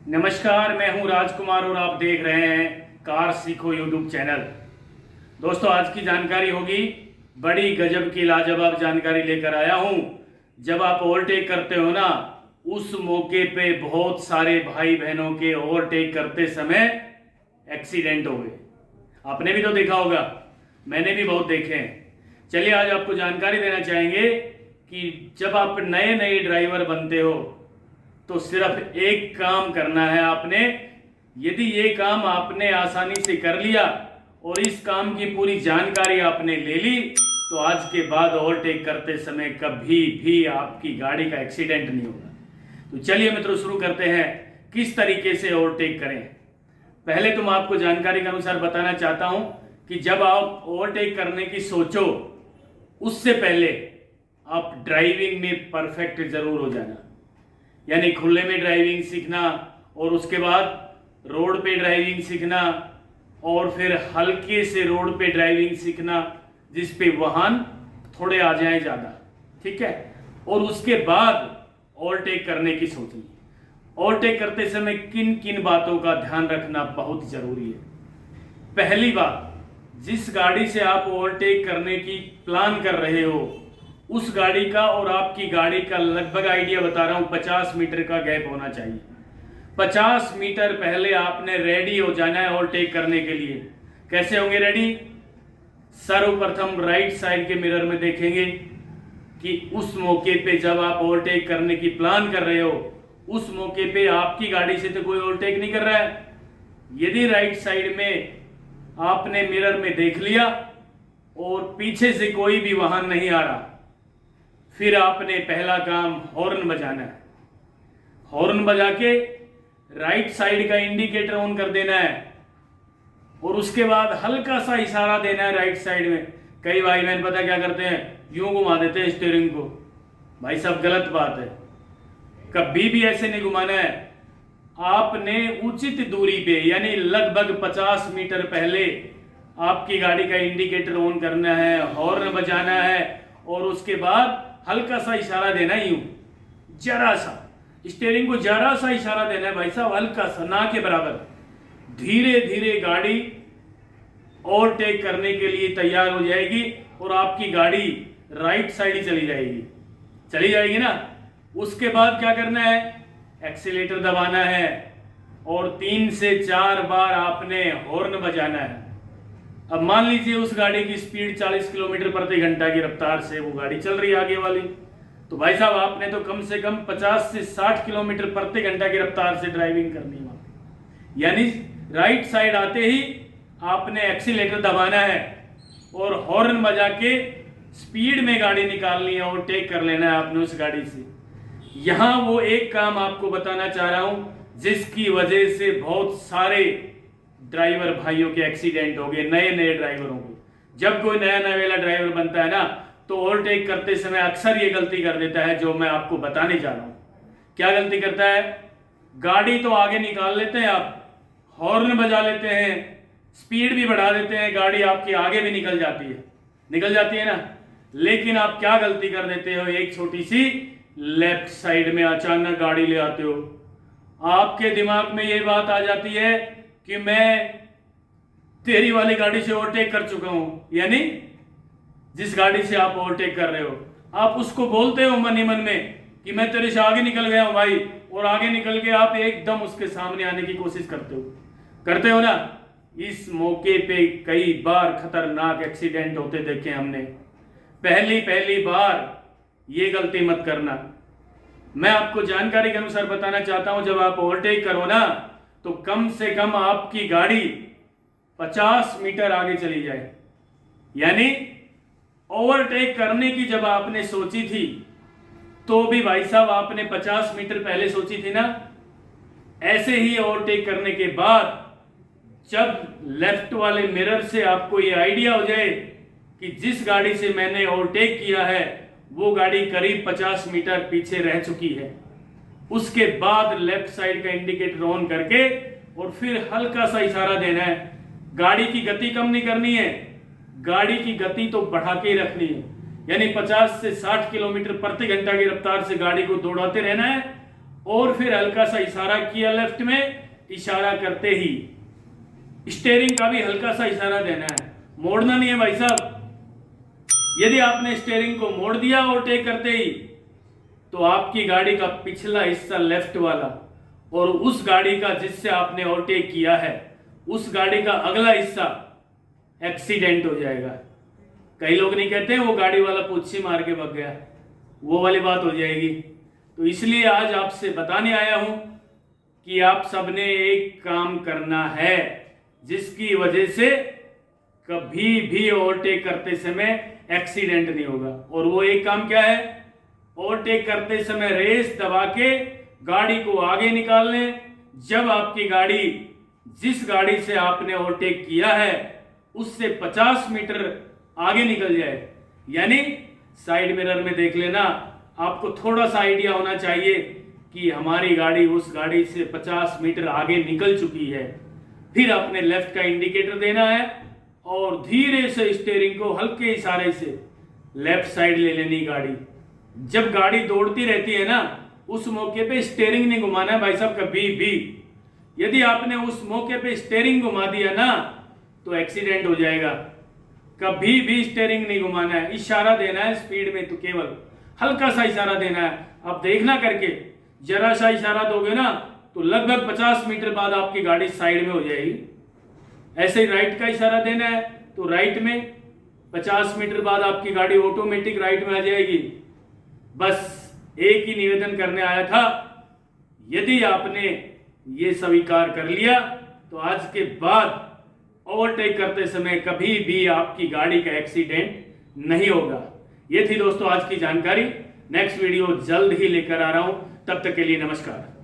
नमस्कार, मैं हूं राजकुमार और आप देख रहे हैं कार सीखो यूट्यूब चैनल। दोस्तों, आज की जानकारी होगी बड़ी गजब की लाजवाब जानकारी लेकर आया हूं। जब आप ओवरटेक करते हो ना, उस मौके पे बहुत सारे भाई बहनों के ओवरटेक करते समय एक्सीडेंट हो गए। आपने भी तो देखा होगा, मैंने भी बहुत देखे हैं। चलिए, आज आपको जानकारी देना चाहेंगे कि जब आप नए नए ड्राइवर बनते हो तो सिर्फ एक काम करना है आपने। यदि ये काम आपने आसानी से कर लिया और इस काम की पूरी जानकारी आपने ले ली तो आज के बाद ओवरटेक करते समय कभी भी आपकी गाड़ी का एक्सीडेंट नहीं होगा। तो चलिए मित्रों, शुरू करते हैं किस तरीके से ओवरटेक करें। पहले तो मैं आपको जानकारी के अनुसार बताना चाहता हूं कि जब आप ओवरटेक करने की सोचो उससे पहले आप ड्राइविंग में परफेक्ट जरूर हो जाना। यानी खुले में ड्राइविंग सीखना और उसके बाद रोड पे ड्राइविंग सीखना और फिर हल्के से रोड पे ड्राइविंग सीखना जिस पे वाहन थोड़े आ जाएं ज़्यादा, ठीक है। और उसके बाद ओवरटेक करने की सोचनी। ओवरटेक करते समय किन किन बातों का ध्यान रखना बहुत ज़रूरी है। पहली बात, जिस गाड़ी से आप ओवरटेक करने की प्लान कर रहे हो उस गाड़ी का और आपकी गाड़ी का लगभग आइडिया बता रहा हूं, 50 मीटर का गैप होना चाहिए। 50 मीटर पहले आपने रेडी हो जाना है ओवरटेक करने के लिए। कैसे होंगे रेडी? सर्वप्रथम राइट साइड के मिरर में देखेंगे कि उस मौके पे जब आप ओवरटेक करने की प्लान कर रहे हो उस मौके पे आपकी गाड़ी से तो कोई ओवरटेक नहीं कर रहा है। यदि राइट साइड में आपने मिरर में देख लिया और पीछे से कोई भी वाहन नहीं आ रहा, फिर आपने पहला काम हॉर्न बजाना है। हॉर्न बजा के राइट साइड का इंडिकेटर ऑन कर देना है और उसके बाद हल्का सा इशारा देना है राइट साइड में। कई भाई बहन पता क्या करते हैं, यूं घुमा देते हैं स्टीयरिंग को। भाई साहब, गलत बात है, कभी भी ऐसे नहीं घुमाना है। आपने उचित दूरी पे यानी लगभग 50 मीटर पहले आपकी गाड़ी का इंडिकेटर ऑन करना है, हॉर्न बजाना है और उसके बाद हल्का सा इशारा देना है, यूं जरा सा स्टीयरिंग को जरा सा इशारा देना है भाई साहब, हल्का सा, ना के बराबर। धीरे धीरे गाड़ी ओवरटेक करने के लिए तैयार हो जाएगी और आपकी गाड़ी राइट साइड ही चली जाएगी ना। उसके बाद क्या करना है, एक्सीलेटर दबाना है और 3 से 4 बार आपने हॉर्न बजाना है। अब मान लीजिए उस गाड़ी की स्पीड 40 किलोमीटर प्रति घंटा की रफ्तार से वो गाड़ी चल रही है आगे वाली, तो भाई साहब आपने तो कम से कम 50 से 60 किलोमीटर प्रति घंटा की रफ्तार से ड्राइविंग करनी है। यानी राइट साइड आते ही आपने एक्सीलेटर दबाना है और हॉर्न बजा के स्पीड में गाड़ी निकालनी है और टेक कर लेना है आपने उस गाड़ी से। यहां वो एक काम आपको बताना चाह रहा हूं जिसकी वजह से बहुत सारे ड्राइवर भाइयों के एक्सीडेंट हो गए, नए नए ड्राइवरों के। जब कोई नया नवेला ड्राइवर बनता है ना तो ओवरटेक करते समय अक्सर ये गलती कर देता है जो मैं आपको बताने जा रहा हूं। क्या गलती करता है? गाड़ी तो आगे निकाल लेते हैं आप, हॉर्न बजा लेते हैं, स्पीड भी बढ़ा देते हैं, गाड़ी आपकी आगे भी निकल जाती है ना। लेकिन आप क्या गलती कर देते हो, एक छोटी सी लेफ्ट साइड में अचानक गाड़ी ले आते हो। आपके दिमाग में ये बात आ जाती है कि मैं तेरी वाली गाड़ी से ओवरटेक कर चुका हूं। यानी जिस गाड़ी से आप ओवरटेक कर रहे हो आप उसको बोलते हो मन ही मन में कि मैं तेरे से आगे निकल गया हूं भाई, और आगे निकल के आप एकदम उसके सामने आने की कोशिश करते हो ना। इस मौके पे कई बार खतरनाक एक्सीडेंट होते देखे हमने। पहली बार ये गलती मत करना। मैं आपको जानकारी के अनुसार बताना चाहता हूं, जब आप ओवरटेक करो ना तो कम से कम आपकी गाड़ी 50 मीटर आगे चली जाए। यानी ओवरटेक करने की जब आपने सोची थी तो भी भाई साहब आपने 50 मीटर पहले सोची थी ना। ऐसे ही ओवरटेक करने के बाद जब लेफ्ट वाले मिरर से आपको ये आइडिया हो जाए कि जिस गाड़ी से मैंने ओवरटेक किया है वो गाड़ी करीब 50 मीटर पीछे रह चुकी है, उसके बाद लेफ्ट साइड का इंडिकेटर ऑन करके और फिर हल्का सा इशारा देना है। गाड़ी की गति कम नहीं करनी है, गाड़ी की गति तो बढ़ा के ही रखनी है। यानी 50 से 60 किलोमीटर प्रति घंटा की रफ्तार से गाड़ी को दौड़ाते रहना है और फिर हल्का सा इशारा किया लेफ्ट में, इशारा करते ही स्टीयरिंग का भी हल्का सा इशारा देना है, मोड़ना नहीं है भाई साहब। यदि आपने स्टीयरिंग को मोड़ दिया ओवरटेक करते ही, तो आपकी गाड़ी का पिछला हिस्सा लेफ्ट वाला और उस गाड़ी का जिससे आपने ओवरटेक किया है उस गाड़ी का अगला हिस्सा एक्सीडेंट हो जाएगा। कई लोग नहीं कहते वो गाड़ी वाला पुच्छी मार के भाग गया, वो वाली बात हो जाएगी। तो इसलिए आज आपसे बताने आया हूं कि आप सबने एक काम करना है जिसकी वजह से कभी भी ओवरटेक करते समय एक्सीडेंट नहीं होगा। और वो एक काम क्या है? ओवरटेक करते समय रेस दबा के गाड़ी को आगे निकाल लें। जब आपकी गाड़ी जिस गाड़ी से आपने ओवरटेक किया है उससे 50 मीटर आगे निकल जाए, यानी साइड मिरर में देख लेना, आपको थोड़ा सा आइडिया होना चाहिए कि हमारी गाड़ी उस गाड़ी से 50 मीटर आगे निकल चुकी है। फिर आपने लेफ्ट का इंडिकेटर देना है और धीरे से स्टीयरिंग को हल्के इशारे से लेफ्ट साइड ले लेनी गाड़ी। जब गाड़ी दौड़ती रहती है ना, उस मौके पे स्टीयरिंग नहीं घुमाना है भाई साहब कभी भी। यदि आपने उस मौके पे स्टीयरिंग घुमा दिया ना तो एक्सीडेंट हो जाएगा। कभी भी स्टीयरिंग नहीं घुमाना है, इशारा देना है स्पीड में, तो केवल हल्का सा इशारा देना है। अब देखना करके, जरा सा इशारा दोगे ना तो लगभग 50 मीटर बाद आपकी गाड़ी साइड में हो जाएगी। ऐसे ही राइट का इशारा देना है तो राइट में 50 मीटर बाद आपकी गाड़ी ऑटोमेटिक राइट में आ जाएगी। बस एक ही निवेदन करने आया था, यदि आपने ये स्वीकार कर लिया तो आज के बाद ओवरटेक करते समय कभी भी आपकी गाड़ी का एक्सीडेंट नहीं होगा। ये थी दोस्तों आज की जानकारी। नेक्स्ट वीडियो जल्द ही लेकर आ रहा हूं, तब तक के लिए नमस्कार।